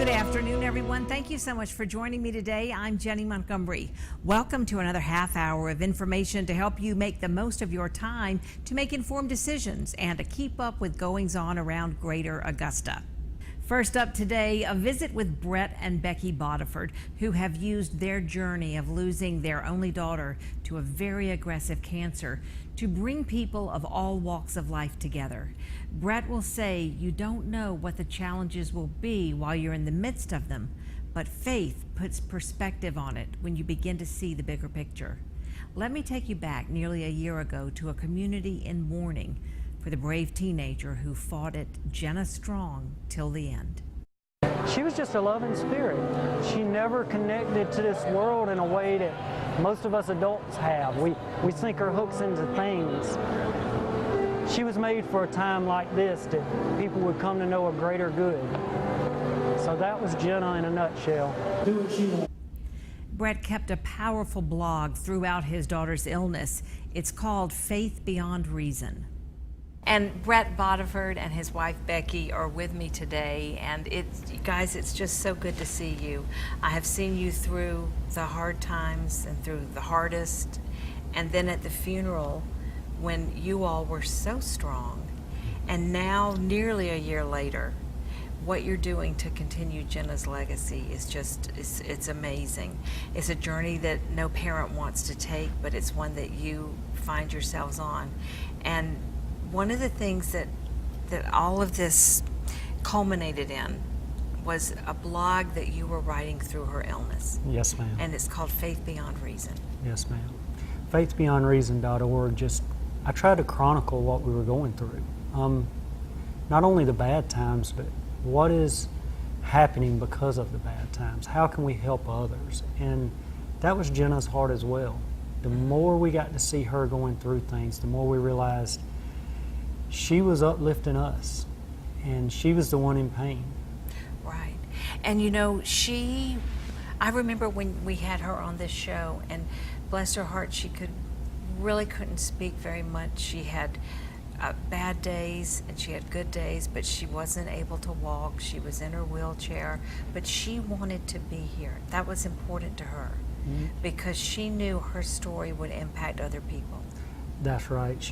Good afternoon, everyone. Thank you so much for joining me today. I'm Jenny Montgomery. Welcome to another half hour of information to help you make the most of your time to make informed decisions and to keep up with goings on around Greater Augusta. First up today, a visit with Brett and Becky Bodifords, who have used their journey of losing their only daughter to a very aggressive cancer to bring people of all walks of life together. Brett will say you don't know what the challenges will be while you're in the midst of them, but faith puts perspective on it when you begin to see the bigger picture. Let me take you back nearly a year ago to a community in mourning for the brave teenager who fought it Jenna strong till the end. She was just a loving spirit. She never connected to this world in a way that most of us adults have. We sink our hooks into things. She was made for a time like this, that people would come to know a greater good. So that was Jenna in a nutshell. Do what she wanted. Brett kept a powerful blog throughout his daughter's illness. It's called Faith Beyond Reason. And Brett Bofiford and his wife Becky are with me today, and guys, it's just so good to see you. I have seen you through the hard times and through the hardest, and then at the funeral when you all were so strong. And now, nearly a year later, what you're doing to continue Jenna's legacy is just, it's amazing. It's a journey that no parent wants to take, but it's one that you find yourselves on. And one of the things that all of this culminated in was a blog that you were writing through her illness. Yes, ma'am. And it's called Faith Beyond Reason. Yes, ma'am. FaithBeyondReason.org, I tried to chronicle what we were going through. Not only the bad times, but what is happening because of the bad times. How can we help others? And that was Jenna's heart as well. The more we got to see her going through things, the more we realized she was uplifting us, and she was the one in pain. Right. And you know, I remember when we had her on this show, and bless her heart, she really couldn't speak very much. She had bad days and she had good days, but she wasn't able to walk. She was in her wheelchair, but she wanted to be here. That was important to her, because she knew her story would impact other people. That's right.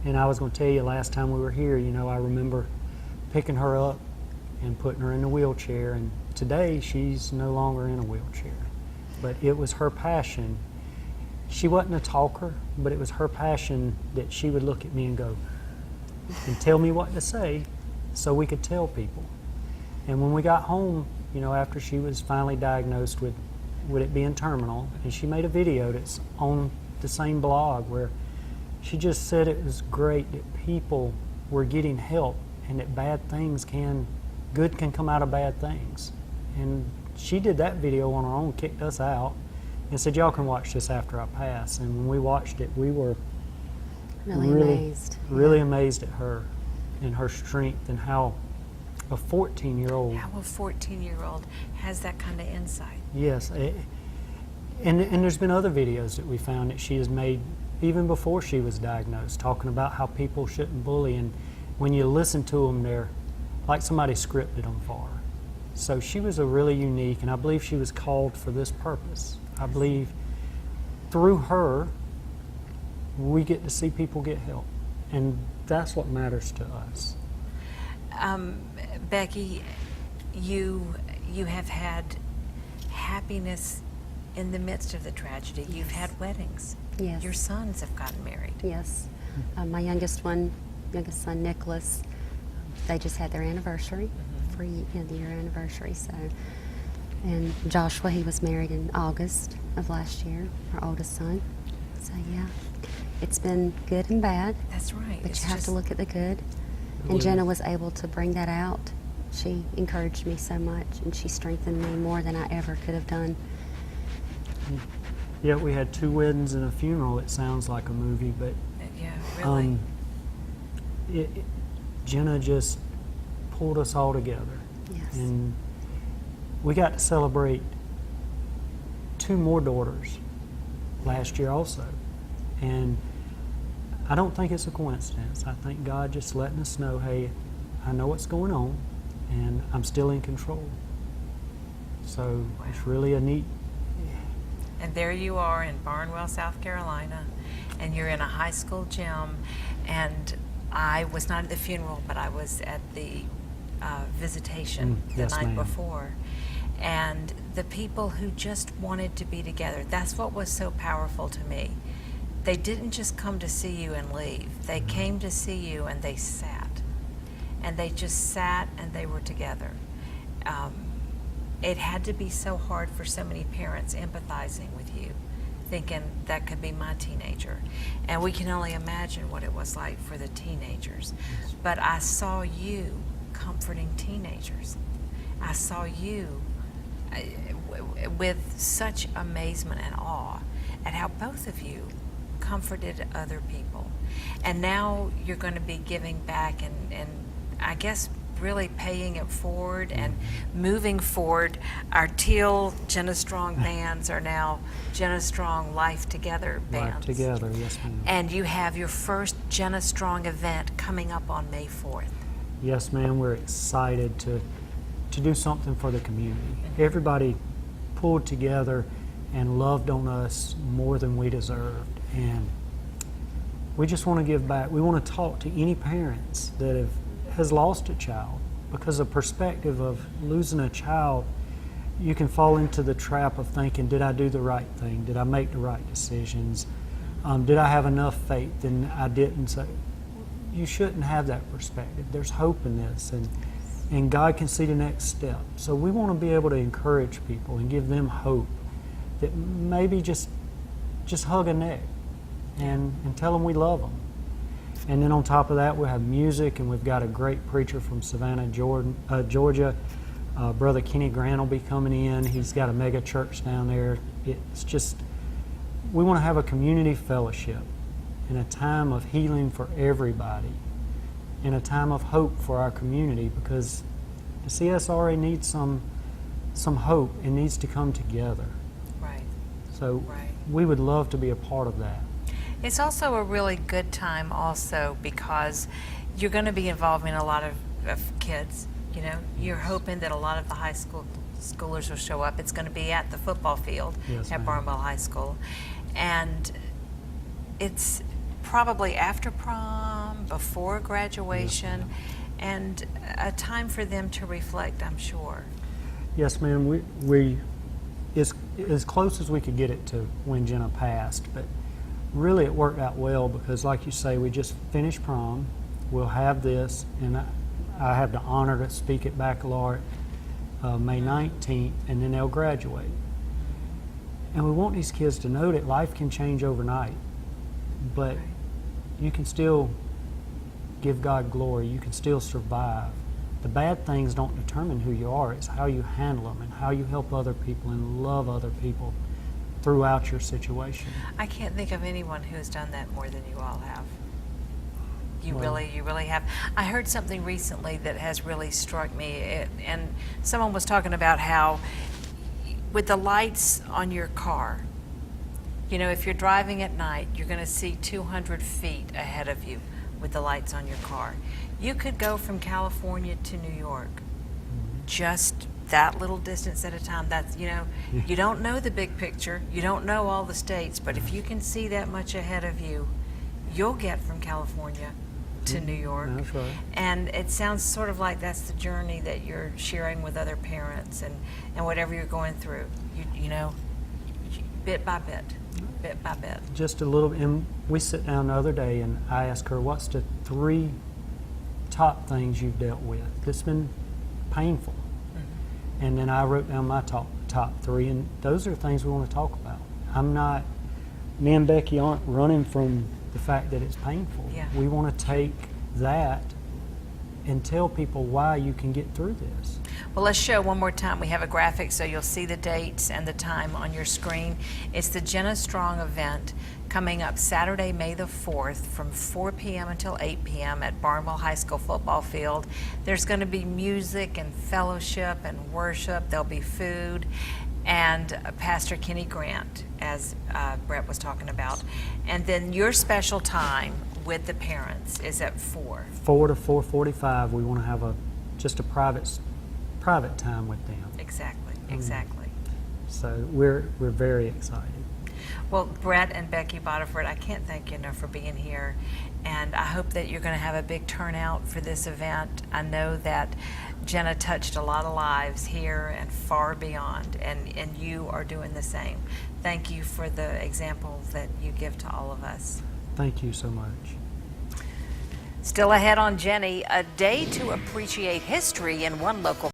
And I was going to tell you, last time we were here, I remember picking her up and putting her in a wheelchair, and today she's no longer in a wheelchair. But it was her passion. She wasn't a talker, but it was her passion that she would look at me and go, and tell me what to say so we could tell people. And when we got home, after she was finally diagnosed with it being terminal, and she made a video that's on the same blog where she just said it was great that people were getting help, and that good can come out of bad things. And she did that video on her own, kicked us out, and said, y'all can watch this after I pass. And when we watched it, we were really amazed at her and her strength, and how a 14-year-old has that kind of insight. Yes. And there's been other videos that we found that she has made even before she was diagnosed, talking about how people shouldn't bully, and when you listen to them, they're like somebody scripted them for her. So she was a really unique, and I believe she was called for this purpose. I believe through her, we get to see people get help, and that's what matters to us. Becky, you have had happiness in the midst of the tragedy. Yes. You've had weddings. Yes. Your sons have gotten married. Yes. My youngest son, Nicholas, they just had their anniversary, the year anniversary. So, and Joshua, he was married in August of last year, our oldest son. So yeah, it's been good and bad. That's right. But you have to look at the good. And Jenna was able to bring that out. She encouraged me so much, and she strengthened me more than I ever could have done. Yeah, we had 2 weddings and a funeral. It sounds like a movie, but yeah, really. Jenna just pulled us all together. Yes. And we got to celebrate 2 more daughters last year also. And I don't think it's a coincidence. I think God just letting us know, hey, I know what's going on, and I'm still in control. So it's really a neat. And there you are in Barnwell, South Carolina, and you're in a high school gym. And I was not at the funeral, but I was at the visitation the yes, night ma'am. before. And the people who just wanted to be together, that's what was so powerful to me. They didn't just come to see you and leave. They came to see you and they sat. And they just sat and they were together. It had to be so hard for so many parents empathizing with you, thinking that could be my teenager. And we can only imagine what it was like for the teenagers. But I saw you comforting teenagers. I saw you with such amazement and awe at how both of you comforted other people. And now you're going to be giving back and I guess really paying it forward and moving forward. Our teal Jenna Strong bands are now Jenna Strong Life Together bands. Life Together, yes, ma'am. And you have your first Jenna Strong event coming up on May 4th. Yes, ma'am. We're excited to do something for the community. Everybody pulled together and loved on us more than we deserved. And we just want to give back. We want to talk to any parents that has lost a child, because the perspective of losing a child, you can fall into the trap of thinking, did I do the right thing? Did I make the right decisions? Did I have enough faith? And I didn't. So you shouldn't have that perspective. There's hope in this, and God can see the next step. So we want to be able to encourage people and give them hope that maybe just hug a neck and tell them we love them. And then on top of that, we'll have music, and we've got a great preacher from Savannah, Georgia. Brother Kenny Grant will be coming in. He's got a mega church down there. It's just, we want to have a community fellowship in a time of healing for everybody, in a time of hope for our community, because the CSRA needs some hope. It needs to come together. Right. So Right. we would love to be a part of that. It's also a really good time also because you're going to be involving a lot of kids. You know, you're hoping that a lot of the high schoolers will show up. It's going to be at the football field Yes, at ma'am. Barnwell High School. And it's probably after prom, before graduation, Yes, and a time for them to reflect, I'm sure. Yes, ma'am. We as close as we could get it to when Jenna passed, but really it worked out well because, like you say, we just finished prom. We'll have this, and I have the honor to speak at baccalaureate May 19th, and then they'll graduate. And we want these kids to know that life can change overnight, but you can still give God glory. You can still survive. The bad things don't determine who you are. It's how you handle them and how you help other people and love other people throughout your situation. I can't think of anyone who has done that more than you all have. You Well- really have. I heard something recently that has really struck me, and someone was talking about how with the lights on your car, you know, if you're driving at night, you're going to see 200 feet ahead of you with the lights on your car. You could go from California to New York, just that little distance at a time. That's, you know, you don't know the big picture, you don't know all the states, but if you can see that much ahead of you, you'll get from California to New York. That's right. And it sounds sort of like that's the journey that you're sharing with other parents and whatever you're going through, you know, bit by bit. Just a little, and we sit down the other day and I asked her, what's the 3 top things you've dealt with that's been painful? And then I wrote down my top 3, and those are things we want to talk about. Me and Becky aren't running from the fact that it's painful. Yeah. We want to take that and tell people why you can get through this. Well, let's show one more time. We have a graphic so you'll see the dates and the time on your screen. It's the Jenna Strong event coming up Saturday, May the 4th from 4 p.m. until 8 p.m. at Barnwell High School football field. There's going to be music and fellowship and worship. There'll be food and Pastor Kenny Grant, as Brett was talking about. And then your special time with the parents is at 4. 4 to 4:45, we want to have just a private private time with them. Exactly, exactly. So we're very excited. Well, Brett and Becky Bodifords, I can't thank you enough for being here, and I hope that you're going to have a big turnout for this event. I know that Jenna touched a lot of lives here and far beyond, and you are doing the same. Thank you for the example that you give to all of us. Thank you so much. Still ahead on Jennie, a day to appreciate history in one local